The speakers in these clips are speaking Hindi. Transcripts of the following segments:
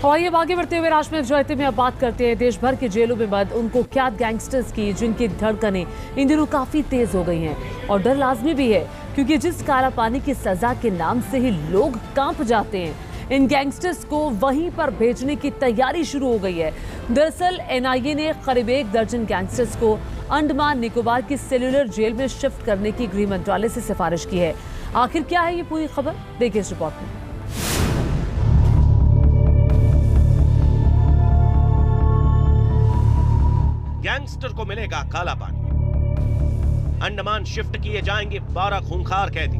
और ये आगे बढ़ते हुए राजमेर जयते में अब बात करते हैं देश भर के जेलों में बंद उनको कुख्यात गैंगस्टर्स की, जिनकी धड़कनें इन दिनों काफी तेज हो गई हैं और डर लाजमी भी है, क्योंकि जिस काला पानी की सजा के नाम से ही लोग कांप जाते हैं, इन गैंगस्टर्स को वहीं पर भेजने की तैयारी शुरू हो गई है। दरअसल एनआईए ने करीब 1 दर्जन गैंगस्टर्स को अंडमान निकोबार की सेल्यूलर जेल में शिफ्ट करने की गृह मंत्रालय से सिफारिश की है। आखिर क्या है ये पूरी खबर, देखिए इस रिपोर्ट में। गैंगस्टर को मिलेगा काला पानी, अंडमान शिफ्ट किए जाएंगे 12 खूंखार कैदी।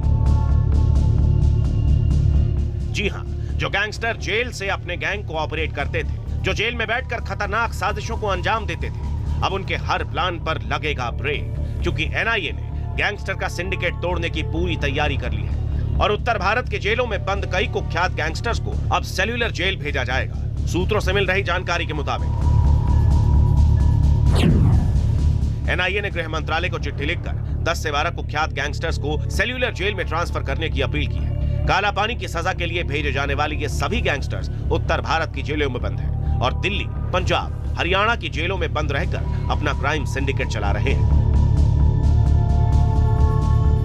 जी हां, जो गैंगस्टर जेल से अपने गैंग को ऑपरेट करते थे, जो जेल में बैठकर खतरनाक साजिशों को अंजाम देते थे, अब उनके हर प्लान पर लगेगा ब्रेक, क्योंकि एनआईए ने गैंगस्टर का सिंडिकेट तोड़ने की पूरी तैयारी कर ली है और उत्तर भारत के जेलों में बंद कई कुख्यात गैंगस्टर्स को अब सेल्यूलर जेल भेजा जाएगा। सूत्रों से मिल रही जानकारी के मुताबिक एनआईए ने गृह मंत्रालय को चिट्ठी लिखकर 10 से 12 कुख्यात गैंगस्टर्स को सेल्यूलर जेल में ट्रांसफर करने की अपील की है। काला पानी की सजा के लिए भेजे जाने वाले ये सभी गैंगस्टर्स उत्तर भारत की जेलों में बंद हैं और दिल्ली, पंजाब, हरियाणा की जेलों में बंद रहकर अपना क्राइम सिंडिकेट चला रहे हैं।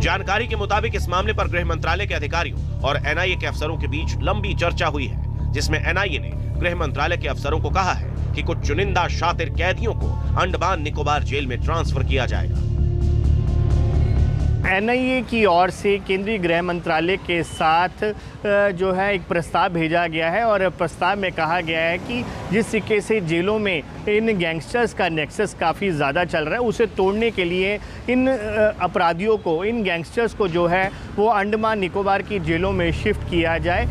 जानकारी के मुताबिक इस मामले पर गृह मंत्रालय के अधिकारियों और एनआईए के अफसरों के बीच लंबी चर्चा हुई है, जिसमें एनआईए ने गृह मंत्रालय के अफसरों को कहा है कि कुछ चुनिंदा शातिर कैदियों को अंडमान निकोबार जेल में ट्रांसफर किया जाएगा। एनआईए की ओर से केंद्रीय गृह मंत्रालय के साथ जो है एक प्रस्ताव भेजा गया है और प्रस्ताव में कहा गया है कि जिस तरीके से जेलों में इन गैंगस्टर्स का नेक्सस काफ़ी ज़्यादा चल रहा है, उसे तोड़ने के लिए इन अपराधियों को, इन गैंगस्टर्स को जो है वो अंडमान निकोबार की जेलों में शिफ्ट किया जाए।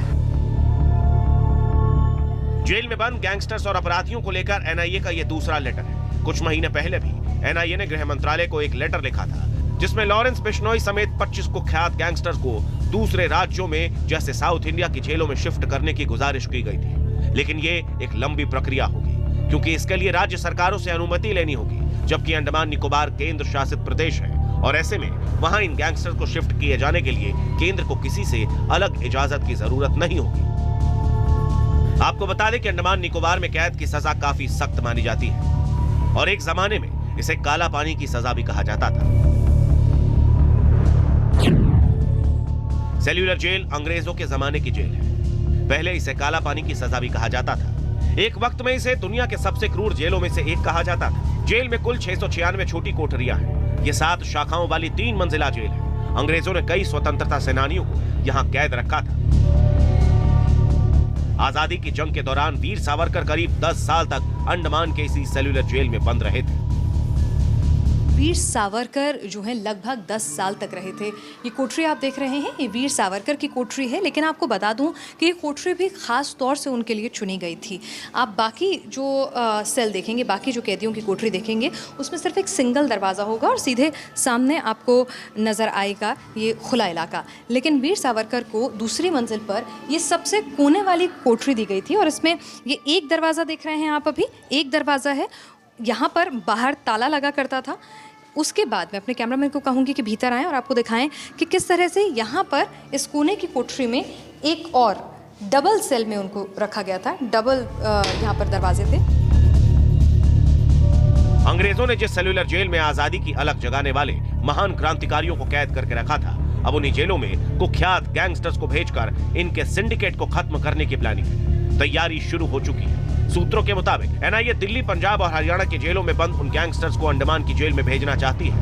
जेल में बंद गैंगस्टर्स और अपराधियों को लेकर एनआईए का यह दूसरा लेटर है। कुछ महीने पहले भी एनआईए ने गृह मंत्रालय को एक लेटर लिखा था, जिसमें लॉरेंस बिश्नोई समेत 25 कुख्यात गैंगस्टर्स को दूसरे राज्यों में जैसे साउथ इंडिया की जेलों में शिफ्ट करने की गुजारिश की गई थी। लेकिन ये एक लंबी प्रक्रिया होगी, क्योंकि इसके लिए राज्य सरकारों से अनुमति लेनी होगी, जबकि अंडमान निकोबार केंद्र शासित प्रदेश है और ऐसे में वहां इन गैंगस्टर्स को शिफ्ट किए जाने के लिए केंद्र को किसी से अलग इजाजत की जरूरत नहीं होगी। आपको बता दें कि अंडमान निकोबार में कैद की सजा काफी सख्त मानी जाती है और एक जमाने में इसे काला पानी की सजा भी कहा जाता था। सेल्यूलर जेल अंग्रेजों के जमाने की जेल है। पहले इसे काला पानी की सजा भी कहा जाता था। एक वक्त में इसे दुनिया के सबसे क्रूर जेलों में से एक कहा जाता था। जेल में कुल 696 छोटी कोठरियां हैं। ये 7 शाखाओं वाली 3 मंजिला जेल है। अंग्रेजों ने कई स्वतंत्रता सेनानियों को यहाँ कैद रखा था। आजादी की जंग के दौरान वीर सावरकर करीब 10 साल तक अंडमान के इसी सेल्यूलर जेल में बंद रहे थे। वीर सावरकर जो है लगभग 10 साल तक रहे थे। ये कोठरी आप देख रहे हैं, ये वीर सावरकर की कोठरी है, लेकिन आपको बता दूं कि ये कोठरी भी खास तौर से उनके लिए चुनी गई थी। आप बाकी जो सेल देखेंगे, बाकी जो कैदियों की कोठरी देखेंगे, उसमें सिर्फ एक सिंगल दरवाज़ा होगा और सीधे सामने आपको नज़र आएगा ये खुला इलाका। लेकिन वीर सावरकर को दूसरी मंजिल पर ये सबसे कोने वाली कोठरी दी गई थी और इसमें ये एक दरवाज़ा देख रहे हैं आप, अभी एक दरवाज़ा है। यहाँ पर बाहर ताला लगा करता था। उसके बाद मैं अपने कैमरामैन को कहूँगी कि भीतर आएँ और आपको दिखाएं कि किस तरह से यहाँ पर इस कोने की कोठरी में एक और डबल सेल में उनको रखा गया था। डबल यहाँ पर दरवाजे थे। अंग्रेजों ने जिस सेल्यूलर जेल में आजादी की अलग जगाने वाले महान क्रांतिकारियों को कैद करके रखा था, अब उन्हीं जेलों में कुख्यात गैंगस्टर्स को भेजकर इनके सिंडिकेट को खत्म करने की प्लानिंग है। तैयारी शुरू हो चुकी है। सूत्रों के मुताबिक एनआईए दिल्ली, पंजाब और हरियाणा के जेलों में बंद उन गैंगस्टर्स को अंडमान की जेल में भेजना चाहती है,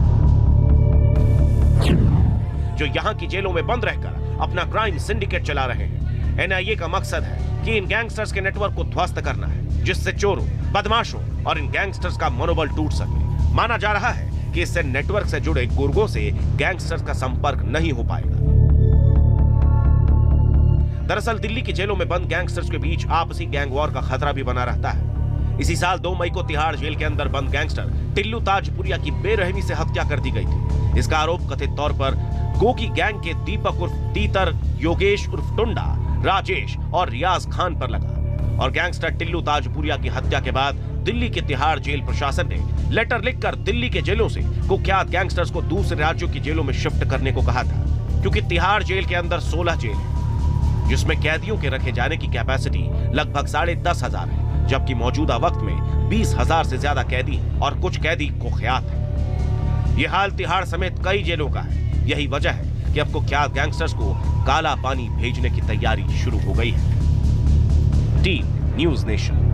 जो यहां की जेलों में बंद रहकर अपना क्राइम सिंडिकेट चला रहे हैं। एनआईए का मकसद है कि इन गैंगस्टर्स के नेटवर्क को ध्वस्त करना है, जिससे चोरों, बदमाशों और इन गैंगस्टर्स का मनोबल टूट सके। माना जा रहा है कि इससे नेटवर्क से जुड़े गुर्गों से गैंगस्टर्स का संपर्क नहीं हो पाएगा। दरअसल दिल्ली की जेलों में बंद गैंगस्टर्स के बीच आपसी गैंग वॉर का खतरा भी बना रहता है। इसी साल 2 मई को तिहाड़ जेल के अंदर बंद गैंगस्टर टिल्लू ताजपुरिया की बेरहमी से हत्या कर दी गई थी। इसका आरोप कथित तौर पर गोकी गैंग के दीपक उर्फ तीतर, योगेश उर्फ टुंडा, राजेश और रियाज खान पर लगा और गैंगस्टर टिल्लू ताजपुरिया की हत्या के बाद दिल्ली के तिहाड़ जेल प्रशासन ने लेटर लिखकर दिल्ली के जेलों से कुख्यात गैंगस्टर्स को दूसरे राज्यों की जेलों में शिफ्ट करने को कहा था, क्योंकि तिहाड़ जेल के अंदर 16 जेल है। जिसमें कैदियों के रखे जाने की कैपेसिटी लगभग 10,500 है, जबकि मौजूदा वक्त में 20,000 से ज्यादा कैदी हैं और कुछ कैदी कुख्यात हैं। यह हाल तिहाड़ समेत कई जेलों का है। यही वजह है कि अब कुख्यात गैंगस्टर्स को काला पानी भेजने की तैयारी शुरू हो गई है। Team news nation.